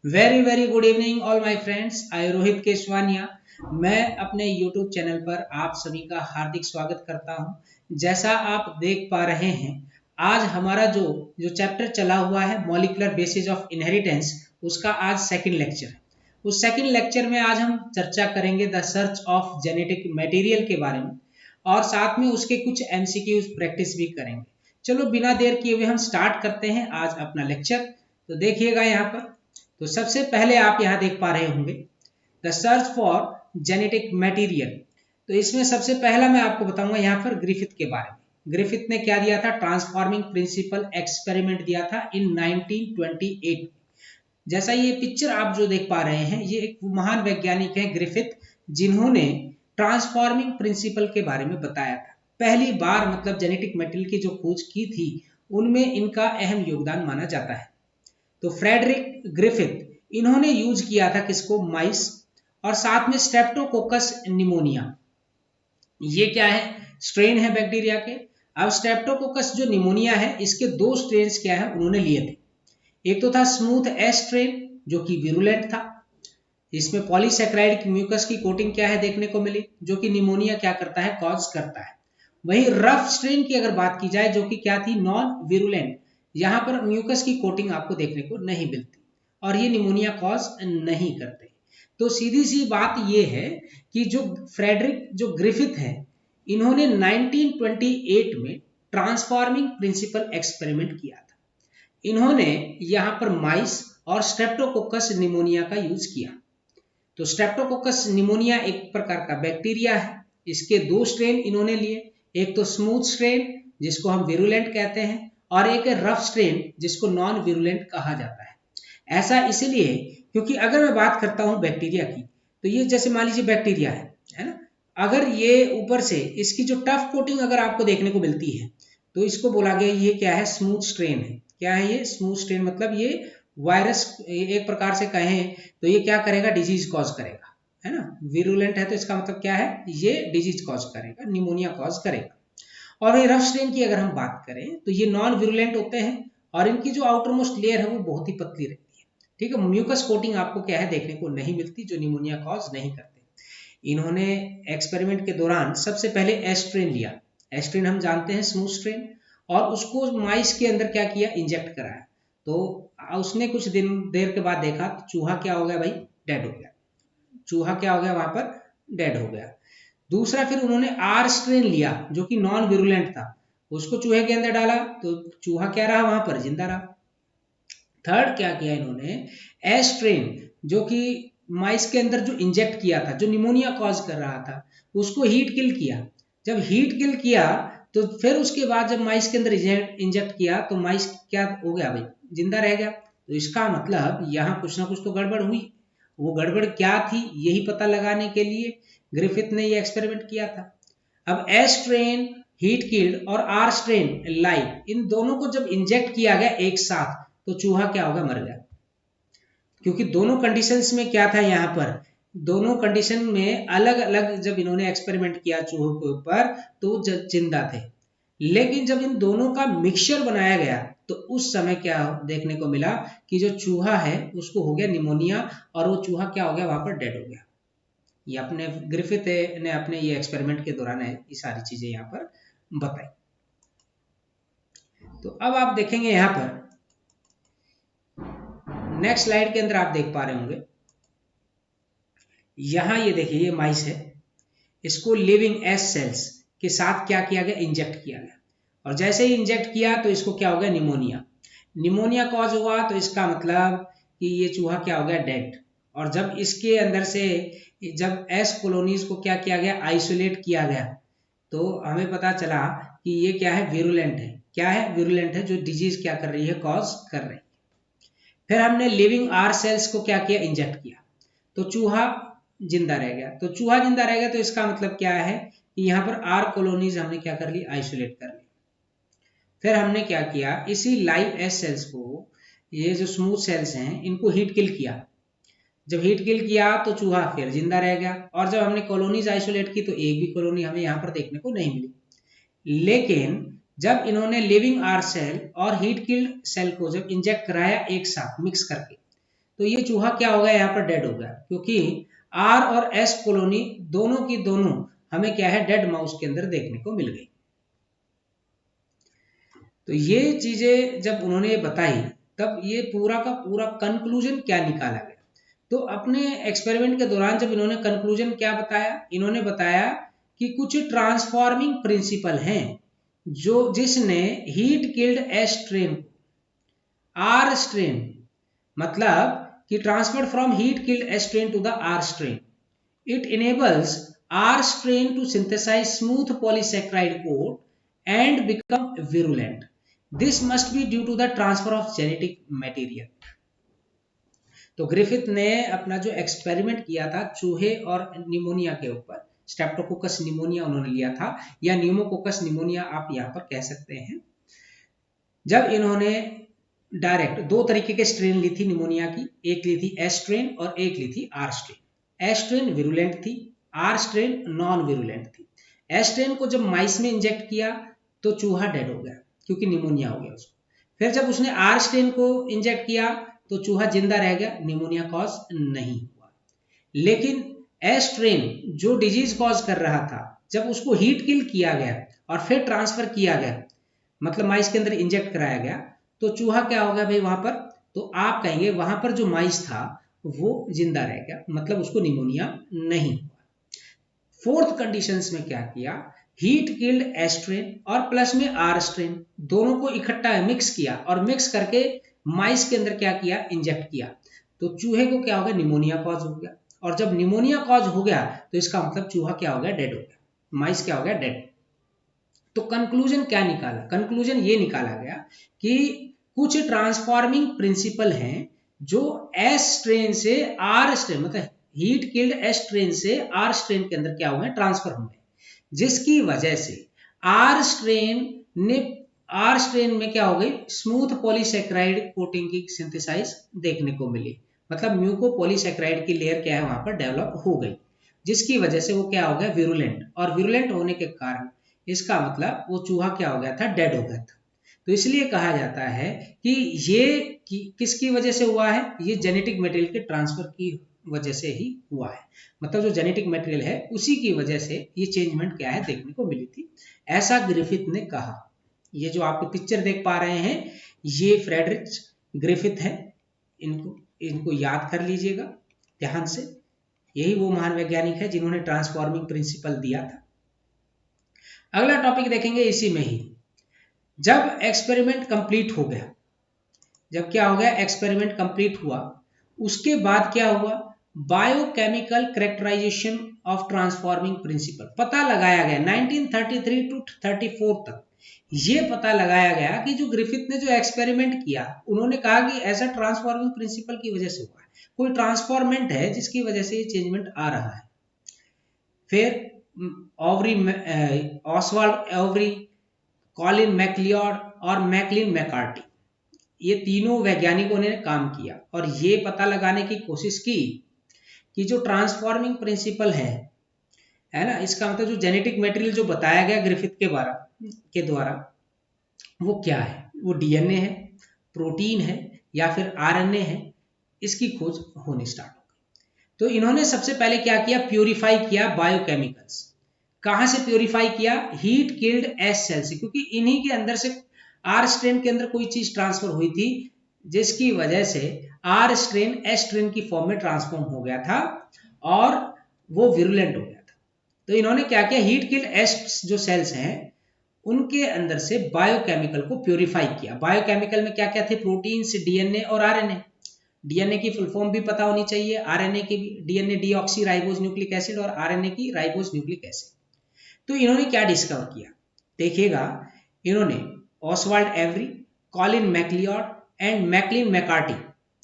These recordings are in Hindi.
Very very good evening all my friends. I Rohit Keshwania. मैं अपने YouTube चैनल पर आप सभी का हार्दिक स्वागत करता हूं। जैसा आप देख पा रहे हैं, आज हमारा जो जो चैप्टर चला हुआ है मॉलिक्यूलर बेसिस ऑफ इनहेरिटेंस, उसका आज सेकंड लेक्चर है। उस सेकंड लेक्चर में आज हम चर्चा करेंगे the search of genetic material के बारे में, और साथ में उसके कुछ MCQs प्रैक्टिस भी करेंगे। चलो बिना देर किए हुए हम स्टार्ट करते हैं आज अपना लेक्चर। तो देखिएगा यहाँ पर, तो सबसे पहले आप यहाँ देख पा रहे होंगे the search for genetic material. तो इसमें सबसे पहला मैं आपको बताऊंगा यहाँ पर ग्रिफिथ के बारे में। ग्रिफिथ ने क्या दिया था? ट्रांसफॉर्मिंग प्रिंसिपल एक्सपेरिमेंट दिया था इन 1928। जैसा ये पिक्चर आप जो देख पा रहे हैं, ये एक महान वैज्ञानिक है ग्रिफिथ, जिन्होंने ट्रांसफॉर्मिंग प्रिंसिपल के बारे में बताया था। पहली बार मतलब जेनेटिक मटेरियल की जो खोज की थी, उनमें इनका अहम योगदान माना जाता है। तो फ्रेडरिक ग्रिफिथ इन्होंने यूज किया था किसको? माइस, और साथ में स्ट्रेप्टोकोकस निमोनिया। ये क्या है? स्ट्रेन है बैक्टीरिया के। अब स्ट्रेप्टोकोकस जो निमोनिया है, इसके दो स्ट्रेन क्या है उन्होंने लिए थे। एक तो था स्मूथ एस स्ट्रेन जो कि विरुलेंट था। इसमें पॉलीसेक्राइड की म्यूकस की कोटिंग क्या है देखने को मिली, जो कि निमोनिया क्या करता है? कॉज करता है। वहीं रफ स्ट्रेन की अगर बात की जाए, जो कि क्या थी? Non virulent. यहाँ पर म्यूकस की कोटिंग आपको देखने को नहीं मिलती और ये निमोनिया कॉज नहीं करते। तो सीधी सी बात ये है कि जो फ्रेडरिक जो ग्रिफिथ है, इन्होंने 1928 में ट्रांसफॉर्मिंग प्रिंसिपल एक्सपेरिमेंट किया था। इन्होंने यहाँ पर माइस और स्ट्रेप्टोकोकस निमोनिया का यूज किया। तो स्ट्रेप्टोकोकस निमोनिया एक प्रकार का बैक्टीरिया है। इसके दो स्ट्रेन इन्होंने लिए, एक तो स्मूथ स्ट्रेन जिसको हम विरुलेंट कहते हैं, और एक रफ स्ट्रेन जिसको नॉन विरुलेंट कहा जाता है। ऐसा इसलिए क्योंकि अगर मैं बात करता हूं बैक्टीरिया की, तो ये जैसे मान लीजिए बैक्टीरिया है ना, अगर ये ऊपर से इसकी जो टफ कोटिंग अगर आपको देखने को मिलती है, तो इसको बोला गया ये क्या है? स्मूथ स्ट्रेन है। क्या है ये? Smooth strain. मतलब ये वायरस एक प्रकार से कहें तो ये क्या करेगा? डिजीज कॉज करेगा, है ना। विरुलेंट है तो इसका मतलब क्या है? ये डिजीज कॉज करेगा, निमोनिया कॉज करेगा। और वही रफ स्ट्रेन की अगर हम बात करें तो ये नॉन विरुलेंट होते हैं और इनकी जो आउटर मोस्ट लेयर है वो बहुत ही पतली रहती है। ठीक है, म्यूकस कोटिंग आपको क्या है? देखने को नहीं मिलती, जो निमोनिया कॉज नहीं करते। इन्होंने एक्सपेरिमेंट के दौरान सबसे पहले एस्ट्रेन लिया। एस्ट्रेन हम जानते हैं स्मूथ स्ट्रेन, और उसको माइस के अंदर क्या किया? इंजेक्ट कराया। तो उसने कुछ दिन देर के बाद देखा तो चूहा क्या हो गया भाई? डेड हो गया। चूहा क्या हो गया? वहां पर डेड हो गया। दूसरा फिर उन्होंने आर स्ट्रेन लिया जो कि नॉन विरुलेंट था, उसको चूहे के अंदर डाला तो चूहा क्या रहा? वहां पर जिंदा रहा। थर्ड क्या किया इन्होंने? एस स्ट्रेन जो कि माइस के अंदर जो इंजेक्ट किया था, जो निमोनिया कॉज कर रहा था, उसको हीट किल किया। जब हीट किल किया तो फिर उसके बाद जब माइस के अंदर इंजेक्ट किया तो माइस क्या हो गया भाई? जिंदा रह गया। तो इसका मतलब यहाँ कुछ ना कुछ तो गड़बड़ हुई। वो गड़बड़ क्या थी, यही पता लगाने के लिए ग्रिफिथ ने ये एक्सपेरिमेंट किया था। अब एस स्ट्रेन हीट किल्ड और आर स्ट्रेन लाइव, इन दोनों को जब इंजेक्ट किया गया एक साथ, तो चूहा क्या होगा? मर गया। क्योंकि दोनों कंडीशंस में क्या था? यहाँ पर दोनों कंडीशन में अलग अलग जब इन्होंने एक्सपेरिमेंट किया चूहों के ऊपर तो जिंदा थे, लेकिन जब इन दोनों का मिक्सचर बनाया गया तो उस समय क्या देखने को मिला कि जो चूहा है उसको हो गया निमोनिया, और वो चूहा क्या हो गया? वहां पर डेड हो गया। ये अपने ग्रिफिथ ने अपने ये एक्सपेरिमेंट के दौरान है ये सारी चीजें यहाँ पर बताई। तो अब आप देखेंगे यहाँ पर नेक्स्ट स्लाइड के अंदर आप देख पा रहे होंगे, यहां ये देखिए ये माइस है, इसको लिविंग एस सेल्स के साथ क्या किया गया? इंजेक्ट किया गया। और जैसे ही इंजेक्ट किया तो इसको क्या हो गया? निमोनिया। निमोनिया कॉज हुआ तो इसका मतलब कि ये चूहा क्या हो गया? डेड। और जब इसके अंदर से जब एस कॉलोनीज को क्या किया गया? आइसोलेट किया गया, तो हमें पता चला कि ये क्या है? विरुलेंट है। क्या है? विरुलेंट है, जो डिजीज क्या कर रही है? कॉज कर रही है। फिर हमने लिविंग आर सेल्स को क्या किया? इंजेक्ट किया, तो चूहा जिंदा रह गया। तो चूहा जिंदा रह गया तो इसका मतलब क्या है कि यहाँ पर आर कॉलोनीज हमने क्या कर ली? आइसोलेट कर ली। फिर हमने क्या किया? इसी लाइव एस सेल्स को, ये जो स्मूथ सेल्स हैं, इनको हीट किल किया। जब हीट किल किया तो चूहा फिर जिंदा रह गया, और जब हमने कॉलोनीज आइसोलेट की तो एक भी कॉलोनी हमें यहाँ पर देखने को नहीं मिली। लेकिन जब इन्होंने लिविंग आर सेल और हीट किल्ड सेल को जब इंजेक्ट कराया एक साथ मिक्स करके, तो ये चूहा क्या हो गया, यहाँ पर डेड हो गया, क्योंकि आर और एस कॉलोनी दोनों की दोनों हमें क्या है, डेड माउस के अंदर देखने को मिल गई। तो ये चीजें जब उन्होंने बताई तब ये पूरा का पूरा कंक्लूजन क्या निकाला गया। तो अपने एक्सपेरिमेंट के दौरान जब इन्होंने कंक्लूजन क्या बताया, इन्होंने बताया कि कुछ ट्रांसफॉर्मिंग प्रिंसिपल हैं जो जिसने heat killed S strain R strain, मतलब कि transferred from heat killed S strain to the R strain, it enables R strain to synthesize smooth polysaccharide coat and become virulent. This must be due to the transfer of genetic material. तो ग्रिफिथ ने अपना जो एक्सपेरिमेंट किया था चूहे और निमोनिया के ऊपर, स्ट्रेप्टोकोकस निमोनिया उन्होंने लिया था, या न्यूमोकोकस निमोनिया आप यहाँ पर कह सकते हैं। जब इन्होंने डायरेक्ट दो तरीके के स्ट्रेन ली थी निमोनिया की, एक ली थी एस स्ट्रेन और एक ली थी R strain. S strain virulent थी, आर स्ट्रेन नॉन विरुलेंट थी। एस स्ट्रेन को जब माइस में इंजेक्ट किया तो चूहा डेड हो गया क्योंकि निमोनिया हो गया उसको। फिर जब उसने आर स्ट्रेन को इंजेक्ट किया तो चूहा जिंदा रह गया, निमोनिया कॉज नहीं हुआ। लेकिन एस स्ट्रेन जो डिजीज कॉज कर रहा था, जब उसको हीट किल किया गया और फिर ट्रांसफर किया गया, मतलब माइस के अंदर इंजेक्ट कराया गया, तो चूहा क्या हो गया भाई वहां पर, तो आप कहेंगे वहां पर जो माइस था वो जिंदा रह गया, मतलब उसको निमोनिया नहीं हुआ। फोर्थ कंडीशंस में क्या किया, हीट किल्ड एस स्ट्रेन और प्लस में आर स्ट्रेन दोनों को इकट्ठा मिक्स किया और मिक्स करके माइस के अंदर क्या किया, इंजेक्ट किया, तो चूहे को क्या हो गया, निमोनिया कॉज हो गया। और जब निमोनिया कॉज हो गया तो इसका मतलब चूहा क्या हो गया, डेड हो गया, माइस क्या हो गया, डेड। तो कंक्लूजन क्या निकाला, कंक्लूजन ये निकाला गया कि कुछ ट्रांसफॉर्मिंग प्रिंसिपल हैं जो एस स्ट्रेन से आर स्ट्रेन, मतलब हीट किल्ड एस स्ट्रेन से आर स्ट्रेन के अंदर क्या हुए, ट्रांसफर हुए, जिसकी वजह से आर स्ट्रेन में क्या हो गई, स्मूथ पॉलीसैकेराइड कोटिंग की सिंथेसाइज देखने को मिली, मतलब म्यूको पॉलीसैकेराइड की लेयर क्या है वहां पर डेवलप हो गई, जिसकी वजह से वो क्या हो गया, विरुलेंट। और विरुलेंट होने के कारण इसका मतलब वो चूहा क्या हो गया था, डेड हो गया था। तो इसलिए कहा जाता है कि ये किसकी वजह से हुआ है, ये जेनेटिक मटेरियल के ट्रांसफर की वजह से ही हुआ है, मतलब जो जेनेटिक मटेरियल है उसी की वजह से ये चेंजमेंट क्या है देखने को मिली थी, ऐसा ग्रिफिथ ने कहा। ये जो आपको पिक्चर देख पा रहे हैं ये फ्रेडरिक ग्रिफिथ है, इनको याद कर लीजिएगा ध्यान से, यही वो महान वैज्ञानिक है जिन्होंने ट्रांसफॉर्मिंग प्रिंसिपल दिया था। अगला टॉपिक देखेंगे इसी में ही, जब एक्सपेरिमेंट कंप्लीट हो गया, जब क्या हो गया, एक्सपेरिमेंट कंप्लीट हुआ, उसके बाद क्या हुआ, biochemical characterisation of transforming principle पता लगाया गया। 1933 टू 34 तक ये पता लगाया गया कि जो ग्रिफिथ ने जो एक्सपेरिमेंट किया, उन्होंने कहा कि ऐसा ट्रांसफॉर्मिंग प्रिंसिपल की वजह से हुआ है, कोई ट्रांसफॉर्मेंट है जिसकी वजह से ये चेंजमेंट आ रहा है। फिर ऑसवाल्ड एवरी, कॉलिन मैक्लियोड और मैकलिन मैकार्टी, ये तीनों वैज्ञानिकों ने काम किया और ये पता लगाने की कोशिश की कि जो ट्रांसफॉर्मिंग प्रिंसिपल है ना, इसका मतलब जो जेनेटिक मटेरियल जो बताया गया ग्रिफिथ के द्वारा वो क्या है, वो डीएनए है, प्रोटीन है या फिर आरएनए है, इसकी खोज होने स्टार्ट हो गई। तो इन्होंने सबसे पहले क्या किया, प्यूरिफाई किया बायोकेमिकल्स। कहां से प्यूरिफाई किया, हीट किल्ड एस सेल से, क्योंकि इन्हीं के अंदर से आर स्ट्रेन के अंदर कोई चीज ट्रांसफर हुई थी जिसकी वजह से आर स्ट्रेन एस स्ट्रेन की फॉर्म में ट्रांसफॉर्म हो गया था और वो विरुलेंट हो गया था। तो इन्होंने क्या किया, हीट किल्ड एस जो सेल्स हैं उनके अंदर से बायोकेमिकल को प्यूरिफाई किया। बायोकेमिकल में क्या क्या थे, प्रोटीन्स, डीएनए और आरएनए। डीएनए की फुल फॉर्म भी पता होनी चाहिए, आरएनए की भी, DNA deoxyribose nucleic acid और आरएनए की राइबोज न्यूक्लिक एसिड। तो इन्होंने क्या डिस्कवर किया, देखिएगा, इन्होंने Oswald Avery, Colin MacLeod and Maclyn McCarty,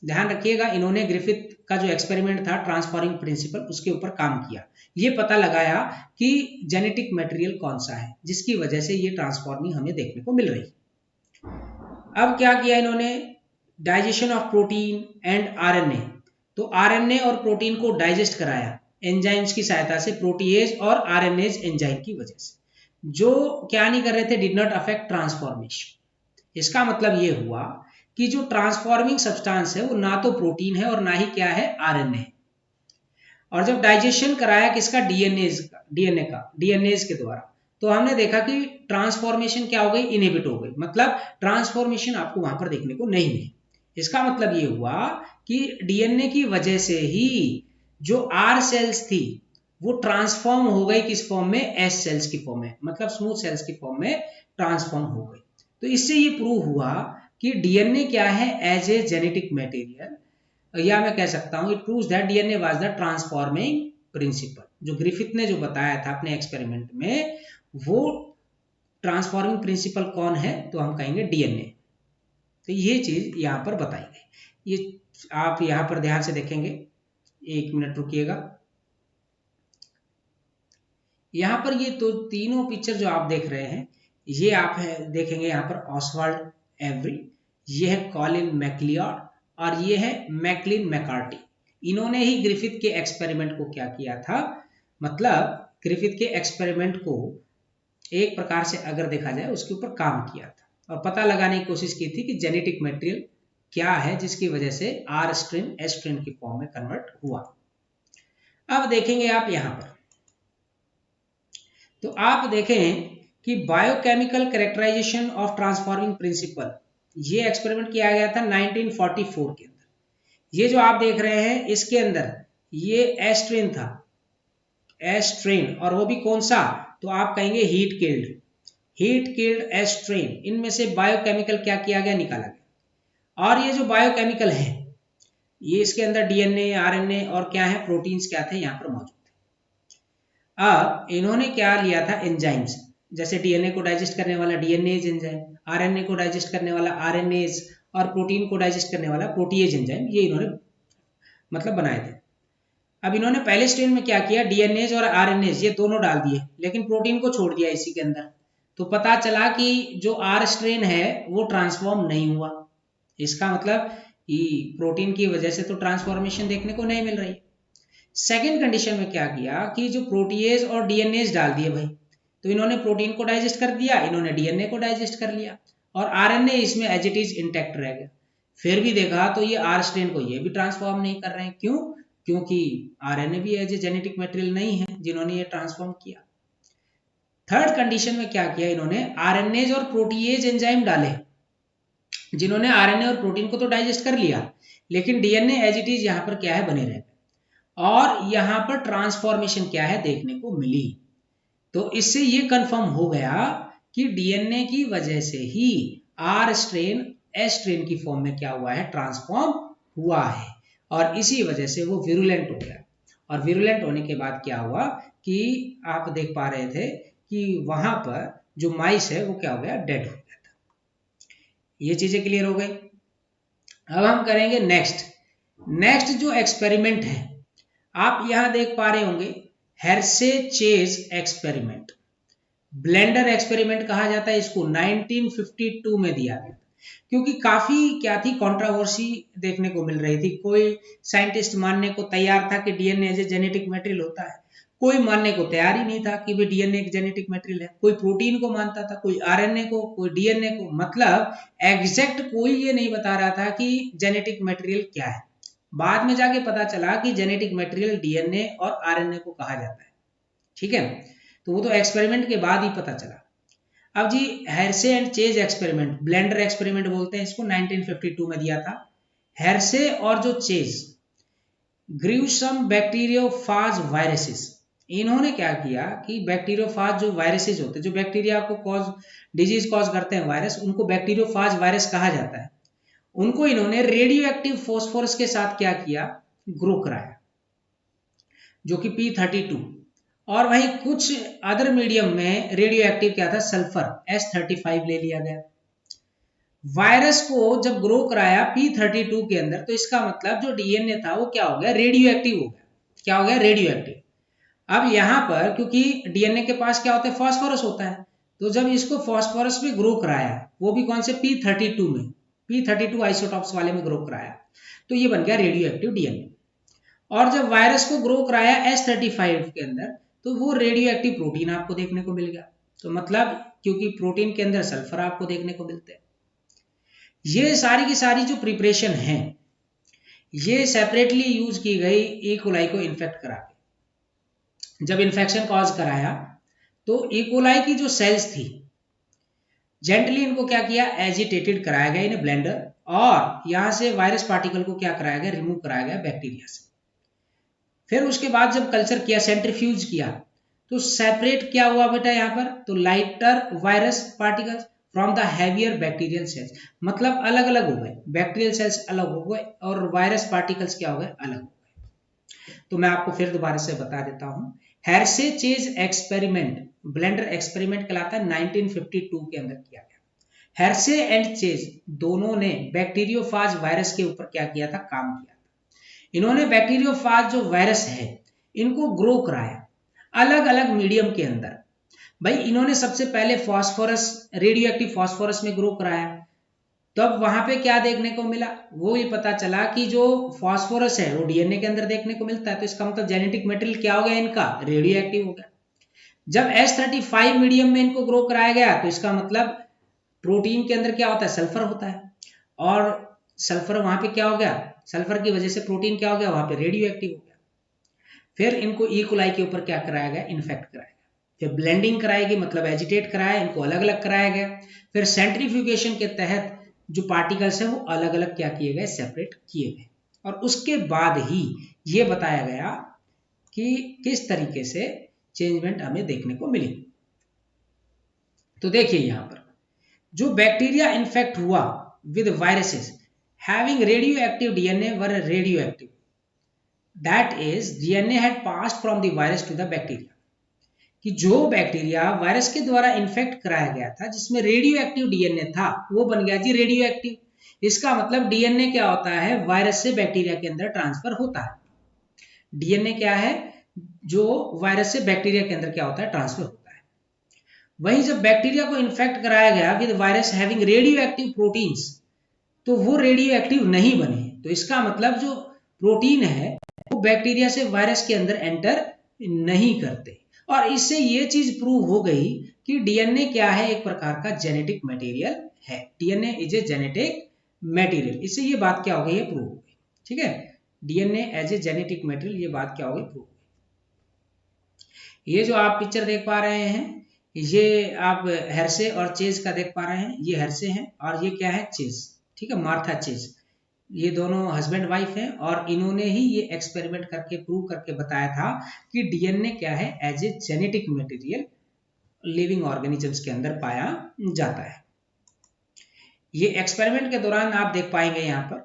ध्यान रखिएगा, इन्होंने ग्रिफिथ का जो एक्सपेरिमेंट था ट्रांसफॉर्मिंग प्रिंसिपल उसके ऊपर काम किया, ये पता लगाया कि जेनेटिक मटेरियल कौन सा है जिसकी वजह से ये ट्रांसफॉर्मिंग हमें देखने को मिल रही। अब क्या किया इन्होंने, digestion of protein and RNA, तो आरएनए और प्रोटीन को डाइजेस्ट कराया एंजाइम्स की सहायता से, प्रोटीएज और आरएनएज एंजाइम की वजह से, जो क्या नहीं कर रहे थे, डिड नॉट अफेक्ट ट्रांसफॉर्मेशन। इसका मतलब ये हुआ कि जो ट्रांसफॉर्मिंग सब्सटेंस है वो ना तो प्रोटीन है और ना ही क्या है आरएनए है। और जब डाइजेशन कराया किसका, डीएनए के द्वारा, तो हमने देखा कि ट्रांसफॉर्मेशन क्या हो गई, इनहिबिट हो गई, मतलब ट्रांसफॉर्मेशन आपको वहां पर देखने को नहीं मिली। इसका मतलब ये हुआ कि डीएनए की वजह से ही जो आर सेल्स थी वो ट्रांसफॉर्म हो गई किस फॉर्म में, एस सेल्स की फॉर्म में, मतलब स्मूथ सेल्स की फॉर्म में ट्रांसफॉर्म हो गई। तो इससे ये प्रूव हुआ कि डीएनए क्या है, एज ए जेनेटिक मटेरियल, या मैं कह सकता हूं it proves that DNA was the transforming principle. जो ग्रिफिथ ने जो बताया था अपने एक्सपेरिमेंट में, वो ट्रांसफॉर्मिंग प्रिंसिपल कौन है, तो हम कहेंगे डीएनए। तो ये चीज यहां पर बताई गई। ये आप यहां पर ध्यान से देखेंगे, एक मिनट रुकिएगा। यहां पर ये तो तीनों पिक्चर जो आप देख रहे हैं, ये आप देखेंगे यहां पर ऑसवाल्ड एवरी, ये है कॉलिन मैक्लियॉड, और ये है मैकलिन मैकार्टी। इन्होंने ही ग्रिफिथ के एक्सपेरिमेंट को क्या किया था, मतलब ग्रिफिथ के एक्सपेरिमेंट को एक प्रकार से अगर देखा जाए उसके ऊपर काम किया था और पता लगाने की कोशिश की थी कि जेनेटिक मटेरियल क्या है जिसकी वजह से आर स्ट्रेन एस स्ट्रेन की फॉर्म में कन्वर्ट हुआ। अब देखेंगे आप यहां पर, तो आप देखें कि biochemical characterisation of transforming principle, ये एक्सपेरिमेंट किया गया था 1944 के अंदर। ये जो आप देख रहे हैं इसके अंदर ये एस्ट्रेन था, एस्ट्रेन, और वो भी कौन सा, तो आप कहेंगे हीट किल्ड एस्ट्रेन। इनमें से बायोकेमिकल क्या किया गया, निकाला गया। और ये जो बायोकेमिकल है, ये इसके अंदर डीएनए, आरएनए और क्या है, प्रोटीन्स क्या थे यहाँ पर मौजूद थे। अब इन्होंने क्या लिया था, एंजाइम्स, जैसे डीएनए को डाइजेस्ट करने वाला डीएनएज एंजाइम, आरएनए को डाइजेस्ट करने वाला आरएनएज, और प्रोटीन को डाइजेस्ट करने वाला प्रोटीएज एंजाइम, ये इन्होंने मतलब बनाए थे। अब इन्होंने पहले स्ट्रेन में क्या किया, डीएनएज और आरएनएज ये दोनों डाल दिए, लेकिन प्रोटीन को छोड़ दिया इसी के अंदर। तो पता चला कि जो आर स्ट्रेन है वो ट्रांसफॉर्म नहीं हुआ। इसका मतलब प्रोटीन की वजह से तो ट्रांसफॉर्मेशन देखने को नहीं मिल रही। सेकेंड कंडीशन में क्या किया कि जो प्रोटीएज और डीएनएज डाल दिए भाई, तो इन्होंने प्रोटीन को डाइजेस्ट कर दिया, इन्होंने डीएनए को डाइजेस्ट कर लिया, और आरएनए इसमें एज इट इज इंटैक्ट रह गया। फिर भी देखा तो ये आर स्ट्रेन को ये भी ट्रांसफॉर्म नहीं कर रहे हैं। क्यों, क्योंकि आरएनए भी एज ए जेनेटिक मटेरियल नहीं है जिन्होंने ये ट्रांसफॉर्म किया। थर्ड कंडीशन में क्या किया, इन्होंने आरएनएज और प्रोटीएज एंजाइम डाले, जिन्होंने आरएनए और प्रोटीन को तो डाइजेस्ट कर लिया, लेकिन डीएनए एज इट इज यहाँ पर क्या है, बने रहे, और यहाँ पर ट्रांसफॉर्मेशन क्या है देखने को मिली। तो इससे ये कंफर्म हो गया कि डीएनए की वजह से ही आर स्ट्रेन एस स्ट्रेन की फॉर्म में क्या हुआ है, ट्रांसफॉर्म हुआ है, और इसी वजह से वो विरुलेंट हो गया। और विरुलेंट होने के बाद क्या हुआ कि आप देख पा रहे थे कि वहां पर जो माइस है वो क्या हो गया, डेड हो गया था। ये चीजें क्लियर हो गई। अब हम करेंगे नेक्स्ट जो एक्सपेरिमेंट है, आप यहां देख पा रहे होंगे, हेर्शे चेज एक्सपेरिमेंट, ब्लेंडर एक्सपेरिमेंट कहा जाता है इसको, 1952 में दिया गया, क्योंकि काफी क्या थी, कंट्रोवर्सी देखने को मिल रही थी। कोई साइंटिस्ट मानने को तैयार था कि DNA as a genetic material होता है, कोई मानने को तैयार ही नहीं था कि भी डीएनए एक जेनेटिक मटेरियल है। कोई प्रोटीन को मानता था, कोई आरएनए को, कोई डीएनए को, मतलब एग्जैक्ट कोई ये नहीं बता रहा था कि जेनेटिक मटेरियल क्या है। बाद में जाके पता चला कि जेनेटिक मटेरियल डीएनए और आरएनए को कहा जाता है, ठीक है। तो वो तो एक्सपेरिमेंट के बाद ही पता चला। अब जी Hershey and Chase experiment, blender experiment बोलते हैं इसको, 1952 में दिया था। हेर्शे और जो चेज ग्रीव सम बैक्टीरियोफाज वायरसेस, इन्होंने क्या किया कि बैक्टीरियोफाज जो वायरसेस होते हैं, जो बैक्टीरिया को डिजीज कॉज करते हैं वायरस, उनको बैक्टीरियोफाज वायरस कहा जाता है। उनको इन्होंने रेडियो एक्टिव फॉस्फोरस के साथ क्या किया, ग्रो कराया, जो कि P32, और वहीं कुछ अदर मीडियम में रेडियो एक्टिव क्या था, सल्फर S35 ले लिया गया। वायरस को जब ग्रो कराया P32 के अंदर, तो इसका मतलब जो डीएनए था वो क्या हो गया, रेडियो एक्टिव हो गया। क्या हो गया, रेडियो एक्टिव। अब यहां पर क्योंकि डीएनए के पास क्या होता है, फास्फोरस होता है, तो जब इसको फास्फोरस में ग्रो कराया, वो भी कौन से, P32 में, P32 आइसोटॉप्स वाले में ग्रो कराया, तो ये बन गया रेडियो एक्टिव डीएनए। और जब वायरस को ग्रो कराया S35 के अंदर, तो वो रेडियो एक्टिव प्रोटीन आपको देखने को मिल गया। तो मतलब क्योंकि प्रोटीन के अंदर सल्फर आपको देखने को मिलते हैं। ये सारी की सारी जो प्रिपरेशन है ये सेपरेटली यूज की गई ई कोलाई को इन्फेक्ट करा के। जब इन्फेक्शन कॉज कराया तो ई कोलाई की जो सेल्स थी जेंटली इनको क्या किया, एजिटेटेड कराया गया इन्हें ब्लेंडर, और यहां से वायरस पार्टिकल को क्या कराया गया, रिमूव कराया गया बैक्टीरिया से। फिर उसके बाद जब कल्चर किया, सेंट्रीफ्यूज किया, तो सेपरेट क्या हुआ बेटा यहाँ पर, तो lighter virus particles from the heavier bacterial cells, मतलब अलग अलग हो गए, बैक्टीरियल सेल्स अलग हो गए और वायरस पार्टिकल्स क्या हो गए, अलग हो गए। तो मैं आपको फिर दोबारा से बता देता हूं, हेर्शे चेज एक्सपेरिमेंट, ब्लेंडर एक्सपेरिमेंट कहलाता है, 1952 के अंदर किया गया। हेर्शे एंड चेज दोनों ने बैक्टीरियोफाज वायरस के ऊपर क्या किया था, काम किया था। इन्होंने बैक्टीरियोफाज जो वायरस है इनको ग्रो कराया अलग अलग मीडियम के अंदर। भाई इन्होंने सबसे पहले फास्फोरस, रेडियो एक्टिव फास्फोरस में ग्रो कराया, तब वहां पे क्या देखने को मिला, वो ये पता चला कि जो फास्फोरस है वो डीएनए के अंदर देखने को मिलता है, तो इसका मतलब जेनेटिक मटेरियल क्या हो गया इनका, रेडियो एक्टिव हो गया। जब S35 मीडियम में इनको ग्रो कराया गया तो इसका मतलब प्रोटीन के अंदर क्या होता है, सल्फर होता है, और सल्फर वहां पे क्या हो गया, सल्फर की वजह से प्रोटीन क्या हो गया, वहां पे रेडियो एक्टिव हो गया। फिर इनको ई कोलाई के ऊपर क्या कराया गया, इन्फेक्ट कराया गया। फिर ब्लेंडिंग कराएगी, मतलब एजिटेट कराया, इनको अलग अलग कराया गया। फिर सेंट्रीफ्यूगेशन के तहत जो पार्टिकल्स हैं वो अलग अलग क्या किए गए, सेपरेट किए गए, और उसके बाद ही ये बताया गया कि किस तरीके से चेंजमेंट हमें देखने को मिली। तो देखिए यहां पर जो बैक्टीरिया इन्फेक्ट हुआ with viruses having radioactive DNA were radioactive, that is DNA had passed from the virus to the bacteria, कि जो बैक्टीरिया वायरस के द्वारा इन्फेक्ट कराया गया था जिसमें रेडियो एक्टिव डीएनए था वो बन गया जी रेडियो एक्टिव। इसका मतलब डीएनए क्या होता है, वायरस से बैक्टीरिया के अंदर ट्रांसफर होता है। डीएनए क्या है, जो वायरस से बैक्टीरिया के अंदर क्या होता है, ट्रांसफर होता है। वहीं जब बैक्टीरिया को इन्फेक्ट कराया गया with virus having radio active proteins, तो वो रेडियो एक्टिव नहीं बने। तो इसका मतलब जो प्रोटीन है वो बैक्टीरिया से वायरस के अंदर एंटर नहीं करते, और इससे ये चीज प्रूव हो गई कि डीएनए क्या है, एक प्रकार का जेनेटिक मटेरियल है। DNA is a genetic material, इससे ये बात क्या हो गई है, प्रूव हो गई। ठीक है, DNA as a genetic material, ये बात क्या हो गई, प्रूव। ये जो आप पिक्चर देख पा रहे हैं ये आप हेर्शे और चेज का देख पा रहे हैं, ये हेर्शे हैं और ये क्या है, चेज। ठीक है, मार्था चेज, ये दोनों हस्बैंड वाइफ हैं, और इन्होंने ही ये एक्सपेरिमेंट करके प्रूव करके बताया था कि डीएनए क्या है, as a genetic material living organisms के अंदर पाया जाता है। ये एक्सपेरिमेंट के दौरान आप देख पाएंगे, यहाँ पर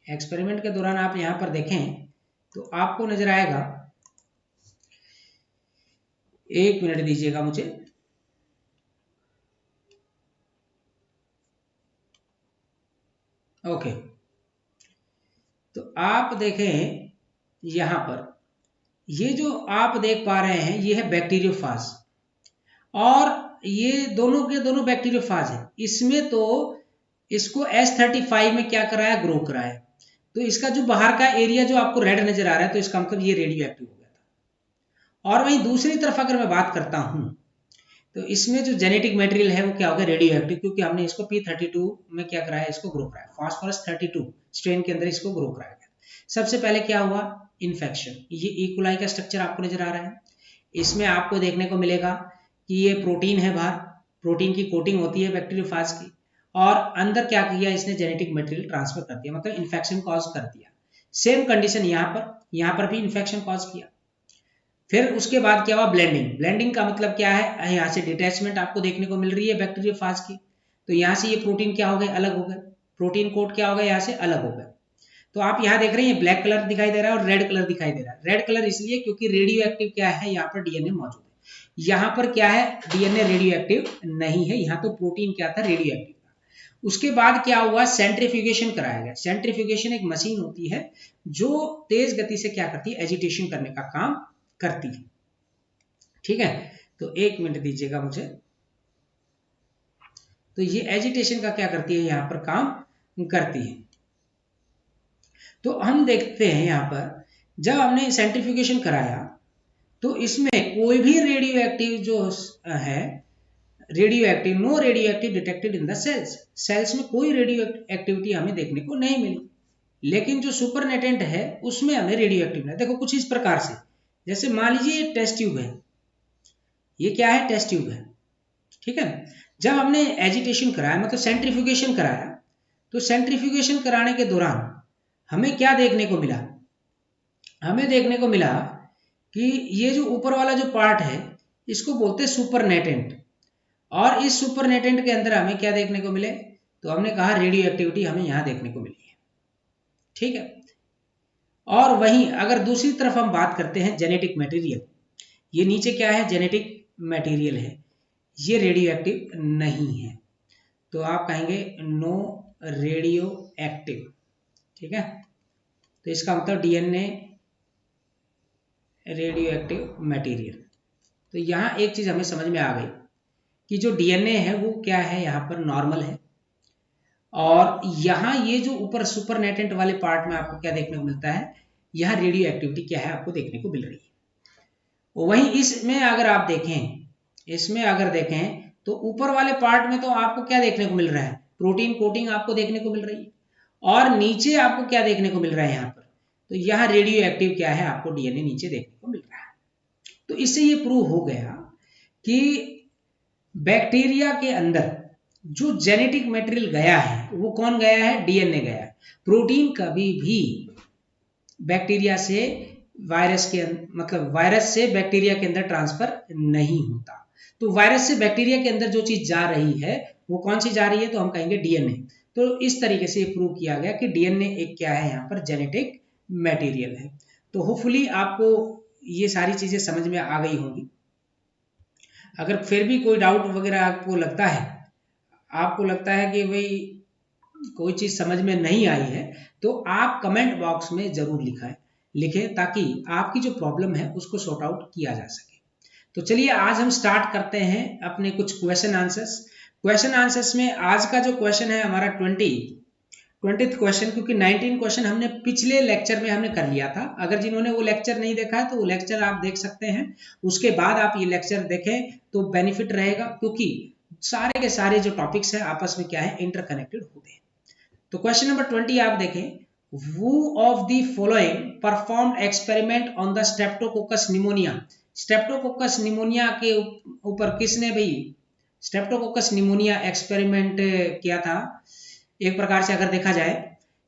एक्सपेरिमेंट के दौरान आप यहाँ पर देखें तो आपको नजर आएगा, एक मिनट दीजिएगा मुझे। ओके, तो आप देखें यहां पर ये जो आप देख पा रहे हैं ये है बैक्टीरियोफाज, और ये दोनों के दोनों बैक्टीरियोफाज है। इसमें तो इसको S35 में क्या कराया, ग्रो कराया, तो इसका जो बाहर का एरिया जो आपको रेड नजर आ रहा है तो इसका मतलब ये रेडियो एक्टिव हो गया था। और वहीं दूसरी तरफ अगर मैं बात करता हूं तो इसमें जो जेनेटिक मटेरियल है वो क्या होगा, रेडियो एक्टिव, क्योंकि हमने इसको P32 में क्या कराया, इसको ग्रो कराया, फास्फोरस 32 स्ट्रेन के अंदर इसको ग्रो कराया गया। सबसे पहले क्या हुआ, इन्फेक्शन। ये ई कोलाई का स्ट्रक्चर आपको नजर आ रहा है, इसमें आपको देखने को मिलेगा कि ये प्रोटीन है, बाहर प्रोटीन की कोटिंग होती है बैक्टीरियोफाज की, और अंदर क्या किया इसने, जेनेटिक मटेरियल ट्रांसफर कर दिया, मतलब इन्फेक्शन कॉज कर दिया। सेम कंडीशन यहाँ पर भी इन्फेक्शन कॉज किया। फिर उसके बाद क्या हुआ, ब्लेंडिंग। ब्लेंडिंग का मतलब क्या है, यहाँ से डिटैचमेंट आपको देखने को मिल रही है बैक्टीरियोफाज की, तो यहाँ से ये प्रोटीन क्या हो गए, अलग हो गए, प्रोटीन कोट क्या हो गया, यहाँ से अलग हो गए। तो आप यहाँ देख रहे हैं ब्लैक कलर दिखाई दे रहा है और रेड कलर दिखाई दे रहा है। रेड कलर इसलिए क्योंकि रेडियो एक्टिव क्या है, यहाँ पर डीएनए मौजूद है। यहाँ पर क्या है, डीएनए रेडियो एक्टिव नहीं है, यहाँ तो प्रोटीन क्या था, रेडियो एक्टिव था। उसके बाद क्या हुआ, सेंट्रीफ्यूगेशन कराया गया। सेंट्रीफ्यूगेशन एक मशीन होती है जो तेज गति से क्या करती है, एजिटेशन करने का काम करती है। ठीक है, तो एक मिनट दीजिएगा मुझे। तो ये एजिटेशन का क्या करती है, यहां पर काम करती है। तो हम देखते हैं यहां पर जब हमने सेंट्रीफ्यूगेशन कराया तो इसमें कोई भी रेडियो एक्टिव जो है radioactive, no radioactive detected in the cells, cells में कोई रेडियो एक्टिविटी हमें देखने को नहीं मिली। लेकिन जो सुपरनेटेंट है उसमें हमें रेडियो एक्टिव है। देखो कुछ इस प्रकार से, जैसे मान लीजिए टेस्ट ट्यूब है, ये क्या है, टेस्ट ट्यूब है, ठीक है ना। जब हमने एजिटेशन कराया, मतलब सेंट्रीफ्यूगेशन कराया, तो सेंट्रीफ्यूगेशन कराने के दौरान हमें क्या देखने को मिला, हमें देखने को मिला कि ये जो ऊपर वाला जो पार्ट है इसको बोलते हैं सुपरनेटेंट, और इस सुपरनेटेंट के अंदर हमें क्या देखने को मिले, तो हमने कहा रेडियो एक्टिविटी हमें यहां देखने को मिली है, ठीक है। और वहीं अगर दूसरी तरफ हम बात करते हैं जेनेटिक मटेरियल, ये नीचे क्या है, जेनेटिक मटेरियल है, ये रेडियो एक्टिव नहीं है, तो आप कहेंगे नो रेडियो एक्टिव, ठीक है। तो इसका मतलब डीएनए रेडियो एक्टिव मटेरियल। तो यहाँ एक चीज हमें समझ में आ गई कि जो डीएनए है वो क्या है, यहाँ पर नॉर्मल है, और यहाँ ये जो ऊपर सुपरनेटेंट वाले पार्ट में आपको क्या देखने को मिलता है, यहाँ रेडियो एक्टिविटी क्या है आपको देखने को मिल रही है। वहीं इसमें अगर आप देखें, इसमें अगर देखें तो ऊपर वाले पार्ट में तो आपको क्या देखने को मिल रहा है, प्रोटीन कोटिंग आपको देखने को मिल रही है, और नीचे आपको क्या देखने को मिल रहा है यहाँ पर, तो यहाँ रेडियो एक्टिव क्या है आपको डीएनए नीचे देखने को मिल रहा है। तो इससे ये प्रूव हो गया कि बैक्टीरिया के अंदर जो जेनेटिक मटेरियल गया है वो कौन गया है, डीएनए गया है। प्रोटीन कभी भी बैक्टीरिया से वायरस के मतलब वायरस से बैक्टीरिया के अंदर ट्रांसफर नहीं होता। तो वायरस से बैक्टीरिया के अंदर जो चीज जा रही है वो कौन सी जा रही है, तो हम कहेंगे डीएनए। तो इस तरीके से प्रूव किया गया कि डीएनए एक क्या है, यहाँ पर जेनेटिक मटेरियल है। तो होपफुली आपको ये सारी चीजें समझ में आ गई होंगी। अगर फिर भी कोई डाउट वगैरह आपको लगता है कि भाई कोई चीज समझ में नहीं आई है, तो आप कमेंट बॉक्स में जरूर लिखें ताकि आपकी जो प्रॉब्लम है उसको सॉर्ट आउट किया जा सके। तो चलिए आज हम स्टार्ट करते हैं अपने कुछ क्वेश्चन आंसर्स में आज का जो क्वेश्चन है हमारा 20th क्वेश्चन, क्योंकि 19 क्वेश्चन हमने पिछले लेक्चर में हमने कर लिया था। अगर जिन्होंने वो लेक्चर नहीं देखा है तो वो लेक्चर आप देख सकते हैं, उसके बाद आप ये लेक्चर देखें तो बेनिफिट रहेगा, क्योंकि सारे के सारे जो टॉपिक्स हैं आपस में क्या है, इंटरकनेक्टेड होते हैं। तो क्वेश्चन नंबर 20 आप देखें, who of the following performed experiment on the streptococcus pneumonia। Streptococcus pneumonia के ऊपर किसने भाई स्ट्रेप्टोकोकस निमोनिया एक्सपेरिमेंट किया था। एक प्रकार से अगर देखा जाए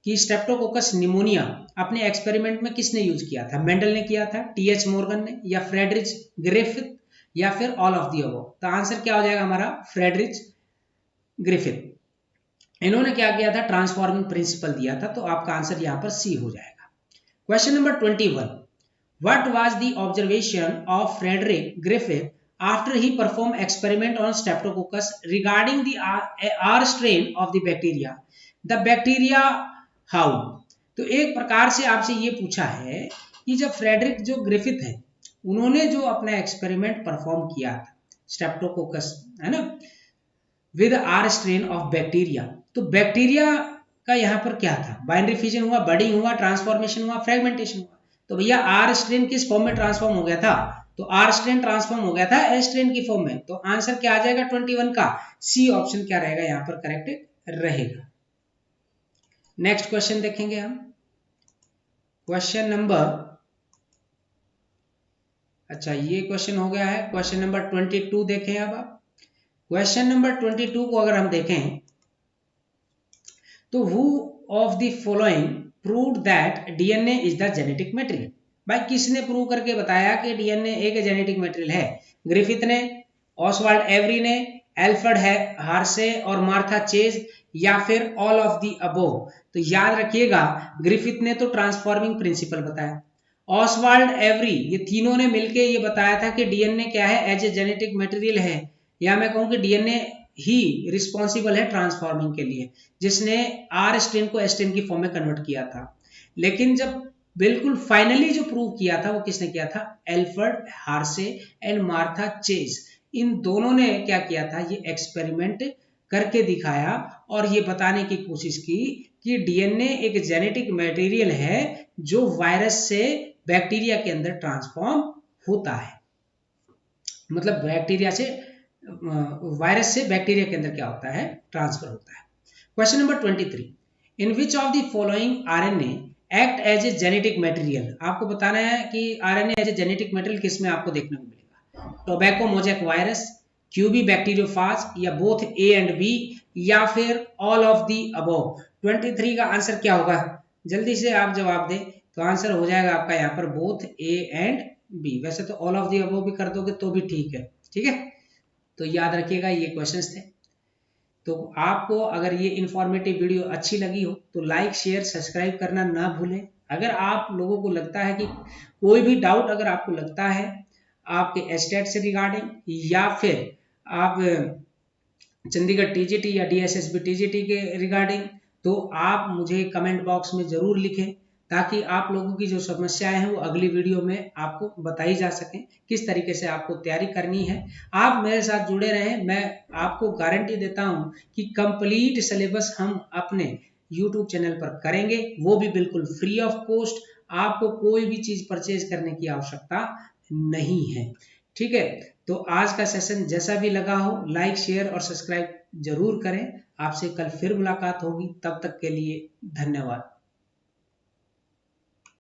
कि स्ट्रेप्टोकोकस निमोनिया अपने एक्सपेरिमेंट में किसने यूज किया था, मेंडल ने किया था, टीएच मॉर्गन ने, या फ्रेडरिच ग्रिफिथ, या फिर ऑल ऑफ दी अबव। तो आंसर क्या हो जाएगा हमारा, फ्रेडरिच ग्रिफिथ। इन्होंने क्या किया था, ट्रांसफॉर्मिंग प्रिंसिपल दिया था, तो आपका आंसर यहां पर सी हो जाएगा। Question number 21, what was the observation of Frederick Griffith after he perform experiment on Streptococcus regarding the R strain of the bacteria how. तो एक प्रकार से आपसे ये पूछा है कि जब फ्रेडरिक जो ग्रिफिथ है उन्होंने जो अपना एक्सपेरिमेंट परफॉर्म किया था स्ट्रेप्टोकोकस, है ना, with are strain of bacteria, तो बैक्टीरिया का यहाँ पर क्या था, बाइनरी फिजन हुआ, बडिंग हुआ, ट्रांसफॉर्मेशन हुआ, फ्रेगमेंटेशन हुआ। तो भैया आर स्ट्रेन किस फॉर्म में ट्रांसफॉर्म हो गया था, तो आर स्ट्रेन ट्रांसफॉर्म हो गया था एस स्ट्रेन की फॉर्म में। तो आंसर क्या आ जाएगा 21 का, सी ऑप्शन क्या रहेगा यहाँ पर करेक्ट रहेगा। नेक्स्ट क्वेश्चन देखेंगे हम, क्वेश्चन नंबर, अच्छा ये क्वेश्चन हो गया है। क्वेश्चन नंबर 22 देखें। अब आप क्वेश्चन नंबर 22 को अगर हम देखें तो who of the following proved that DNA is the genetic material। भाई किसने प्रूव करके बताया कि डीएनए एक जेनेटिक मटेरियल है, ग्रिफिथ ने, ऑसवाल्ड एवरी ने, एल्फ्रेड हार्से और मार्था चेज, या फिर ऑल ऑफ दी अबोव। तो याद रखिएगा ग्रिफिथ ने तो ट्रांसफॉर्मिंग प्रिंसिपल बताया, ऑसवाल्ड एवरी ये तीनों ने मिलकर ये बताया था कि डीएनए क्या है, एज ए जेनेटिक मटेरियल है, या मैं कहूं कि डीएनए ही रिस्पॉन्सिबल है ट्रांसफॉर्मिंग के लिए, जिसने आर स्ट्रेन को एस स्ट्रेन की फॉर्म में कन्वर्ट किया था। लेकिन जब बिल्कुल फाइनली जो प्रूव किया था वो किसने किया था, Alfred Hershey and Martha Chase. इन दोनों ने क्या किया था, ये एक्सपेरिमेंट करके दिखाया और ये बताने की कोशिश की कि डीएनए एक जेनेटिक मटेरियल है जो वायरस से बैक्टीरिया के अंदर ट्रांसफॉर्म होता है, मतलब बैक्टीरिया से वायरस से बैक्टीरिया के अंदर क्या होता है, ट्रांसफर होता है। Question number 23, in which of the following RNA act as a genetic material. आपको बताना है कि RNA as a genetic material किस में आपको देखने को मिलेगा, tobacco mosaic virus, QB bacteriophage, या बोथ ए एंड बी, या फिर ऑल ऑफ दी अबव। 23 का आंसर क्या होगा, जल्दी से आप जवाब दें तो आंसर हो जाएगा आपका यहाँ पर बोथ ए एंड बी। वैसे तो ऑल ऑफ दी अबव भी कर दोगे तो भी ठीक है, ठीक है। तो याद रखिएगा ये क्वेश्चंस थे। तो आपको अगर ये इंफॉर्मेटिव वीडियो अच्छी लगी हो तो लाइक शेयर सब्सक्राइब करना ना भूलें। अगर आप लोगों को लगता है कि कोई भी डाउट अगर आपको लगता है आपके एस्टेट से रिगार्डिंग, या फिर आप चंडीगढ़ टीजीटी या डीएसएसबी टीजीटी के रिगार्डिंग, तो आप मुझे कमेंट बॉक्स में जरूर लिखें ताकि आप लोगों की जो समस्याएं हैं वो अगली वीडियो में आपको बताई जा सकें, किस तरीके से आपको तैयारी करनी है। आप मेरे साथ जुड़े रहें, मैं आपको गारंटी देता हूं कि कंप्लीट सिलेबस हम अपने YouTube चैनल पर करेंगे, वो भी बिल्कुल फ्री ऑफ कॉस्ट। आपको कोई भी चीज परचेज करने की आवश्यकता नहीं है, ठीक है। तो आज का सेशन जैसा भी लगा हो लाइक शेयर और सब्सक्राइब जरूर करें। आपसे कल फिर मुलाकात होगी, तब तक के लिए धन्यवाद।